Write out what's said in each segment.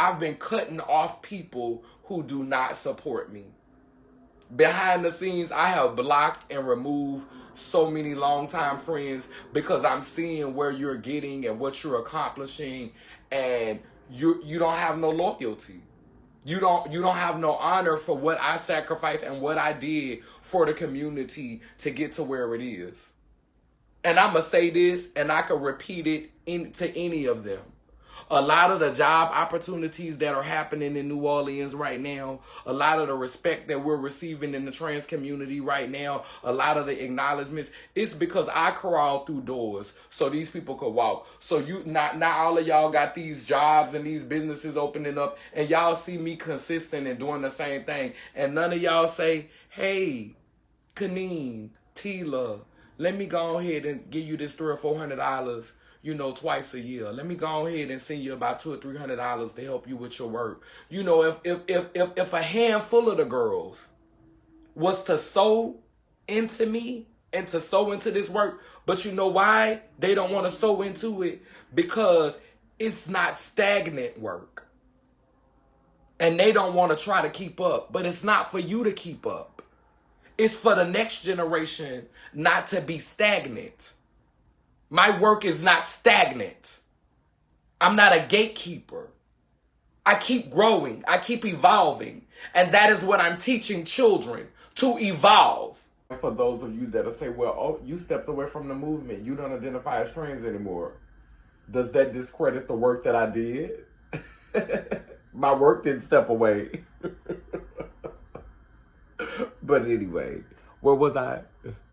I've been cutting off people who do not support me. Behind the scenes, I have blocked and removed so many longtime friends because I'm seeing where you're getting and what you're accomplishing, and you don't have no loyalty. You don't have no honor for what I sacrificed and what I did for the community to get to where it is. And I'm going to say this, and I can repeat it to any of them. A lot of the job opportunities that are happening in New Orleans right now, a lot of the respect that we're receiving in the trans community right now, a lot of the acknowledgments, it's because I crawled through doors so these people could walk. So not all of y'all got these jobs and these businesses opening up, and y'all see me consistent and doing the same thing. And none of y'all say, hey, Kaneen, Tila, let me go ahead and give you this $300 or $400, twice a year. Let me go ahead and send you about $200 or $300 to help you with your work. If a handful of the girls was to sow into me and to sow into this work, but you know why they don't want to sow into it? Because it's not stagnant work. And they don't want to try to keep up. But it's not for you to keep up. It's for the next generation not to be stagnant. My work is not stagnant. I'm not a gatekeeper. I keep growing. I keep evolving. And that is what I'm teaching children, to evolve. For those of you that will say, well, you stepped away from the movement. You don't identify as trans anymore. Does that discredit the work that I did? My work didn't step away. But anyway, where was I?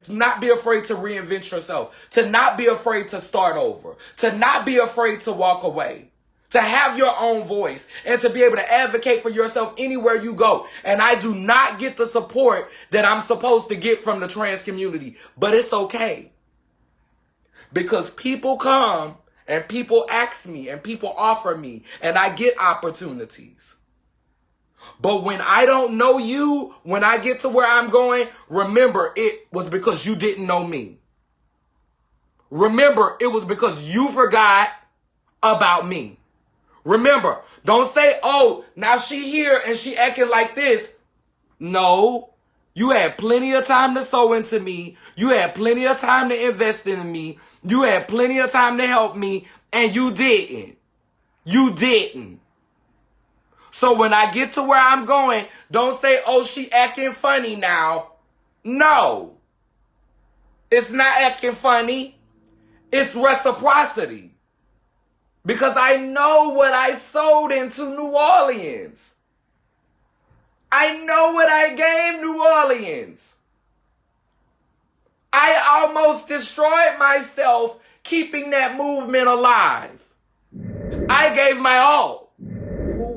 Not be afraid to reinvent yourself. To not be afraid to start over. To not be afraid to walk away. To have your own voice. And to be able to advocate for yourself anywhere you go. And I do not get the support that I'm supposed to get from the trans community. But it's okay. Because people come and people ask me and people offer me. And I get opportunities. But when I don't know you, when I get to where I'm going, remember it was because you didn't know me. Remember it was because you forgot about me. Remember, don't say, oh, now she here and she acting like this. No, you had plenty of time to sow into me. You had plenty of time to invest in me. You had plenty of time to help me, and you didn't. You didn't. So when I get to where I'm going, don't say, oh, she acting funny now. No. It's not acting funny. It's reciprocity. Because I know what I sold into New Orleans. I know what I gave New Orleans. I almost destroyed myself keeping that movement alive. I gave my all.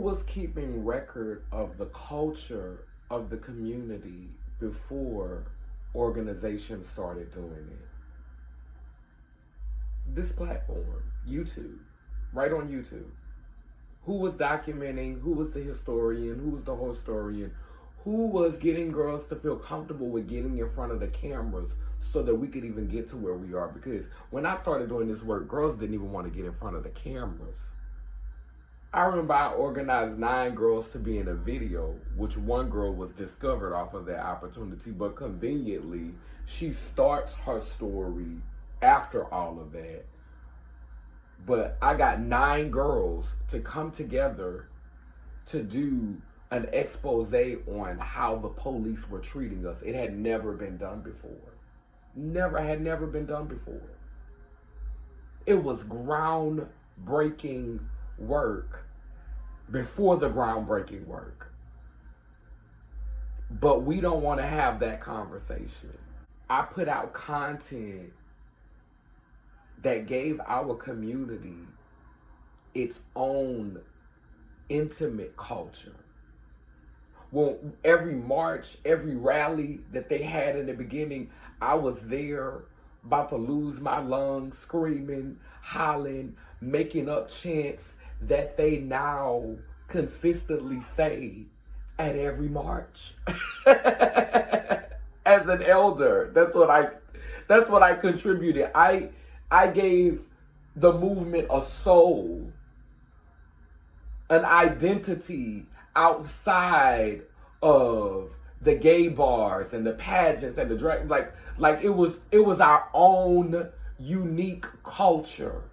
Was keeping record of the culture of the community before organizations started doing it? This platform, YouTube, right on YouTube. Who was documenting? Who was the historian? Who was the historian? Who was getting girls to feel comfortable with getting in front of the cameras so that we could even get to where we are? Because when I started doing this work, girls didn't even want to get in front of the cameras. I remember I organized 9 girls to be in a video, which one girl was discovered off of that opportunity, but conveniently, she starts her story after all of that. But I got 9 girls to come together to do an expose on how the police were treating us. It had never been done before. Had never been done before. It was groundbreaking work before the groundbreaking work. But we don't want to have that conversation. I put out content that gave our community its own intimate culture. Well, every march, every rally that they had in the beginning, I was there, about to lose my lungs, screaming, hollering, making up chants that they now consistently say at every march. As an elder, that's what I contributed. I gave the movement a soul, an identity outside of the gay bars and the pageants and the drag, like it was our own unique culture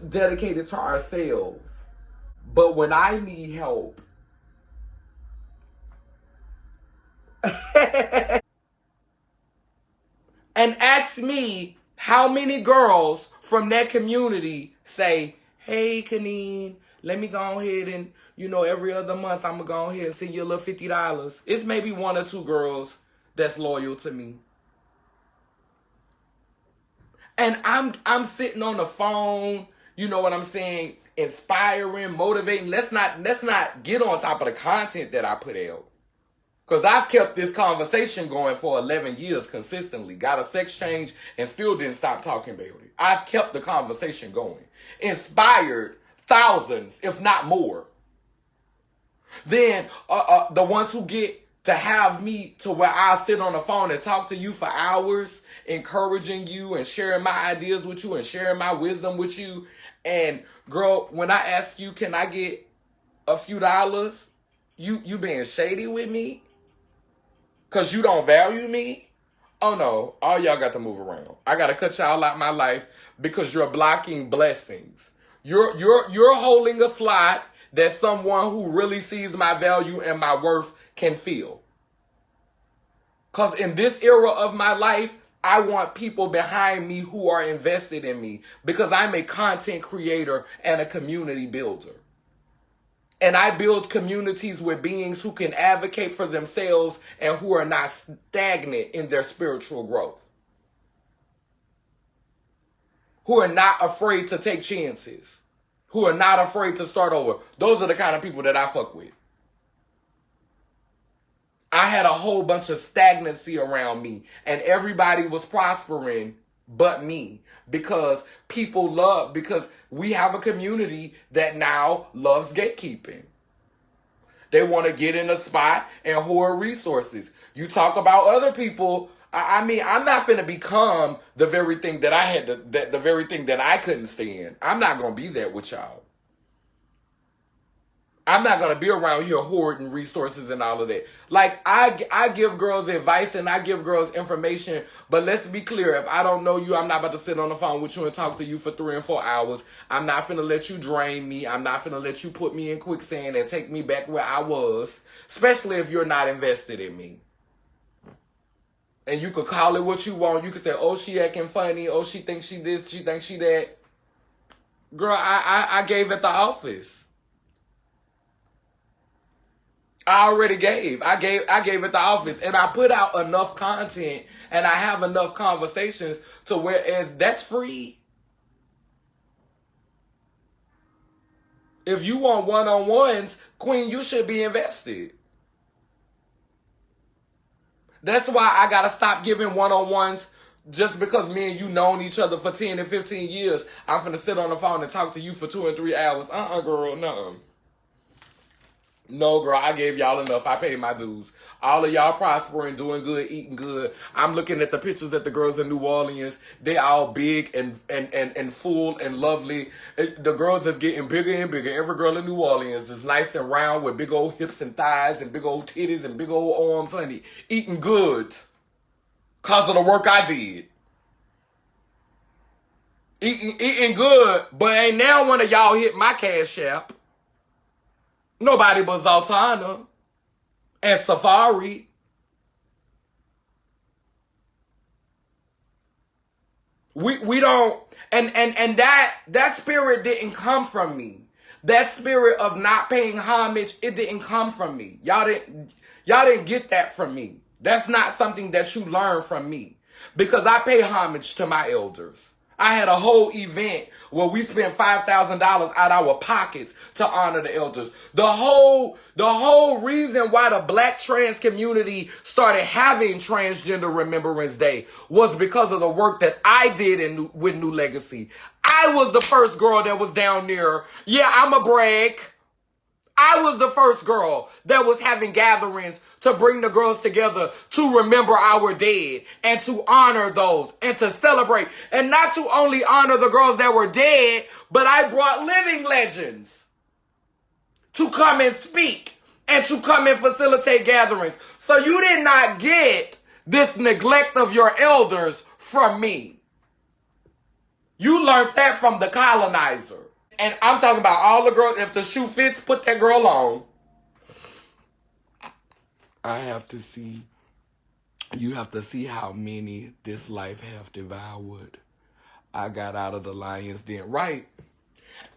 dedicated to ourselves. But when I need help, and ask me how many girls from that community say, hey, Kaneen, let me go ahead and, every other month I'm going to go ahead and send you a little $50. It's maybe one or two girls that's loyal to me. And I'm sitting on the phone, you know what I'm saying, inspiring, motivating. Let's not get on top of the content that I put out. Because I've kept this conversation going for 11 years consistently. Got a sex change and still didn't stop talking about it. I've kept the conversation going. Inspired thousands, if not more. Then the ones who get to have me to where I'll sit on the phone and talk to you for hours, encouraging you and sharing my ideas with you and sharing my wisdom with you. And girl, when I ask you, can I get a few dollars? You being shady with me? Because you don't value me? Oh no, all y'all got to move around. I got to cut y'all out my life because you're blocking blessings. You're holding a slot that someone who really sees my value and my worth can feel. Because in this era of my life, I want people behind me who are invested in me because I'm a content creator and a community builder. And I build communities with beings who can advocate for themselves and who are not stagnant in their spiritual growth. Who are not afraid to take chances. Who are not afraid to start over. Those are the kind of people that I fuck with. I had a whole bunch of stagnancy around me and everybody was prospering but me because because we have a community that now loves gatekeeping. They want to get in a spot and hoard resources. You talk about other people. I'm not finna become the very thing that I had the very thing that I couldn't stand. I'm not gonna be that with y'all. I'm not going to be around here hoarding resources and all of that. Like, I give girls advice and I give girls information, but let's be clear. If I don't know you, I'm not about to sit on the phone with you and talk to you for 3 and 4 hours. I'm not finna let you drain me. I'm not finna let you put me in quicksand and take me back where I was, especially if you're not invested in me. And you could call it what you want. You could say, oh, she acting funny. Oh, she thinks she this. She thinks she that. Girl, I gave at the office. I already gave. I gave at the office. And I put out enough content and I have enough conversations to whereas that's free. If you want one-on-ones, Queen, you should be invested. That's why I gotta stop giving one-on-ones just because me and you known each other for 10 and 15 years. I'm finna sit on the phone and talk to you for 2 and 3 hours. Girl, no. No, girl, I gave y'all enough. I paid my dues. All of y'all prospering, doing good, eating good. I'm looking at the pictures of the girls in New Orleans. They all big and full and lovely. The girls is getting bigger and bigger. Every girl in New Orleans is nice and round with big old hips and thighs and big old titties and big old arms, honey. Eating good. Cause of the work I did. Eating good, but ain't now one of y'all hit my cash app. Nobody but Zoltana and Safari. We don't and that spirit didn't come from me. That spirit of not paying homage, it didn't come from me. Y'all didn't get that from me. That's not something that you learn from me. Because I pay homage to my elders. I had a whole event where we spent $5,000 out our pockets to honor the elders. The whole reason why the black trans community started having Transgender Remembrance Day was because of the work that I did with New Legacy. I was the first girl that was down there. Yeah, I'm a brag. I was the first girl that was having gatherings to bring the girls together to remember our dead and to honor those and to celebrate. And not to only honor the girls that were dead, but I brought living legends. to come and speak and to come and facilitate gatherings. So you did not get this neglect of your elders from me. You learned that from the colonizer. And I'm talking about all the girls. If the shoe fits, put that girl on. I have to see. You have to see how many this life have devoured. I got out of the lion's den, right?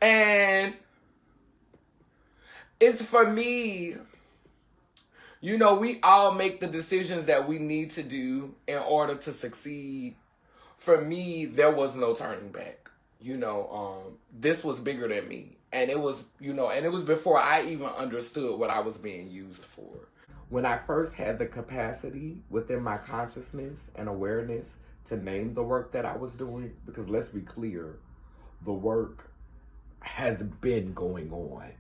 And it's for me, you know, we all make the decisions that we need to do in order to succeed. For me, there was no turning back. You know, this was bigger than me. And it was, you know, and it was before I even understood what I was being used for. When I first had the capacity within my consciousness and awareness to name the work that I was doing, because let's be clear, the work has been going on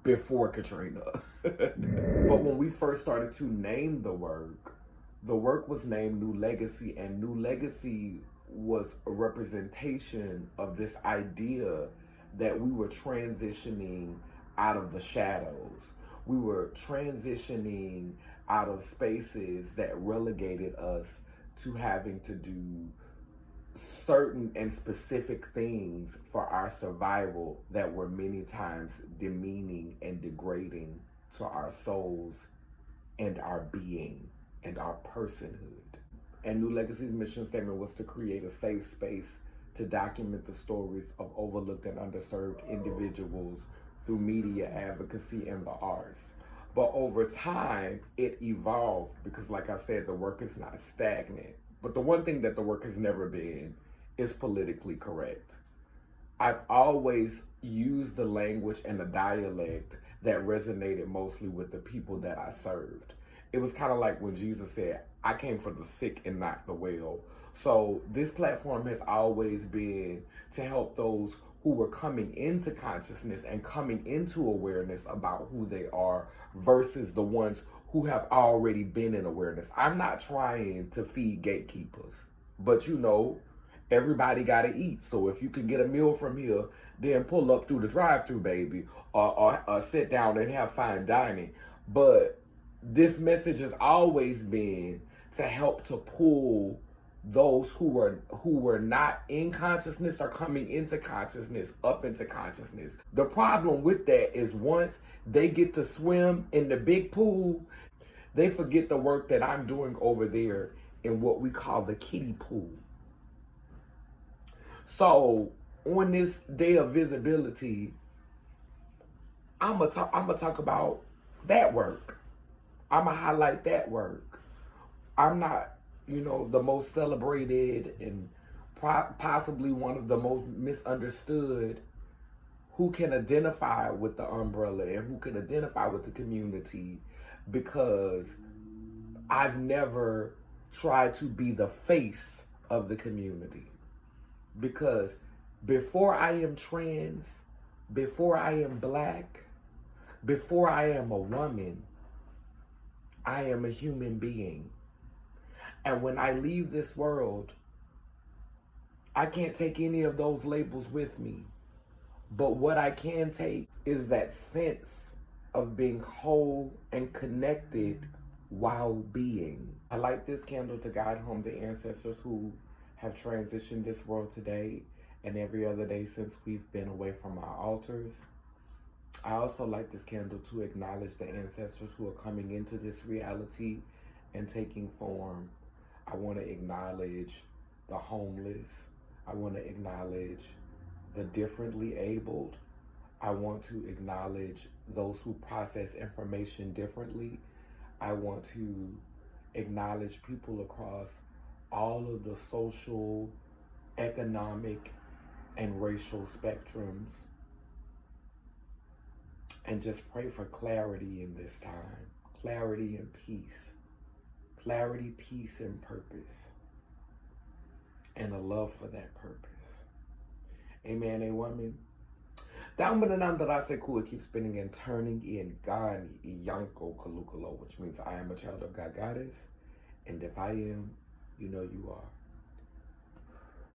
before Katrina. But when we first started to name the work was named New Legacy, and New Legacy was a representation of this idea that we were transitioning out of the shadows. We were transitioning out of spaces that relegated us to having to do certain and specific things for our survival that were many times demeaning and degrading to our souls and our being and our personhood. And New Legacy's mission statement was to create a safe space to document the stories of overlooked and underserved individuals through media advocacy and the arts. But over time, it evolved because, like I said, the work is not stagnant. But the one thing that the work has never been is politically correct. I've always used the language and the dialect that resonated mostly with the people that I served. It was kind of like when Jesus said, I came for the sick and not the well. So this platform has always been to help those who were coming into consciousness and coming into awareness about who they are versus the ones who have already been in awareness. I'm not trying to feed gatekeepers, but you know, everybody gotta eat. So if you can get a meal from here, then pull up through the drive-through, baby, or sit down and have fine dining. But this message has always been to help to pull those who were not in consciousness or coming into consciousness up into consciousness. The problem with that is once they get to swim in the big pool, they forget the work that I'm doing over there in what we call the kiddie pool. So on this day of visibility, I'm gonna talk about that work. I'm gonna highlight that work. I'm not, you know, the most celebrated and possibly one of the most misunderstood who can identify with the umbrella and who can identify with the community, because I've never tried to be the face of the community. Because before I am trans, before I am black, before I am a woman, I am a human being. And when I leave this world, I can't take any of those labels with me. But what I can take is that sense of being whole and connected while being. I light this candle to guide home the ancestors who have transitioned this world today and every other day since we've been away from our altars. I also light this candle to acknowledge the ancestors who are coming into this reality and taking form. I want to acknowledge the homeless. I want to acknowledge the differently abled. I want to acknowledge those who process information differently. I want to acknowledge people across all of the social, economic, and racial spectrums. And just pray for clarity in this time. Clarity and peace. Clarity, peace, and purpose. And a love for that purpose. Amen, a woman. It keeps spinning and turning in Gani Iyanko Kalukalo, which means I am a child of God Goddess. And if I am, you know you are.